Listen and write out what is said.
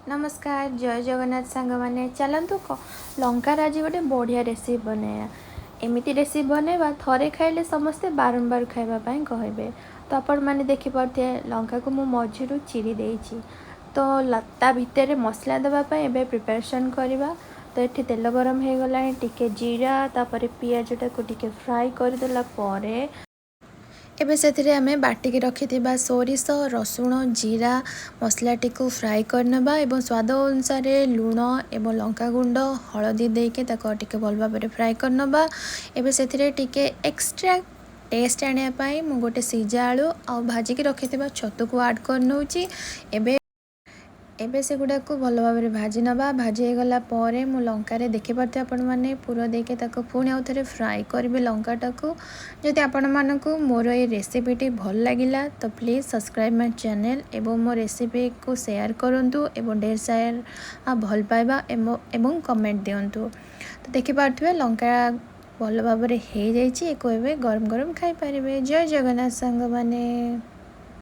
नमस्कार जय जगन्नाथ सांग मैंने चलतु लंकार आज गोटे बढ़िया रेसिपी बनाया एमती रेसिपी बनवा थे खाइले समस्ते बारंबार खावाई कहे तो आपण मैंने देखिपे लंका को मु मझिरू चिरी देइछि तो लता भितर मसला देवाई एवं प्रिपरेशन करवा तो ये तेल गरम हो गला टिके जीरा तापर पियाजटा को टिके फ्राई करदेला एबे से आमे बाटिकी रखिथिबा सोरिष रसुण जीरा मसलाटी को फ्राई करनेबा एवं स्वाद अनुसार लुण एवं लंका गुंड हलदी देके ताको टिके भल भाव फ्राई करनेबा एबे से टिके एक्स्ट्रा टेस्ट आने पाई मु गोटे सिझा आलू आ भाजिकी रखिथिबा छतु को ऐड करनौची एबे से गुड़ा को भल भाव भाजी नवा भाजी गला परे मु लंकार देखिपे आपण मैंने पूरा देके ताको पुणी आउ थे फ्राए करेंगे लंकाटा को जदि आपण मानक मोर ये रेसिपीटी भल लगिला तो प्लीज़ सब्सक्राइब माय चैनल एवं मो रेसिपी को शेयर करूँ एवं ढेर सारा भल पाइबा एवं कमेंट दिंतु तो देखिपे लंका भल भाव हो जाइए गरम गरम खाई पारे। जय जगन्नाथ सांग माने।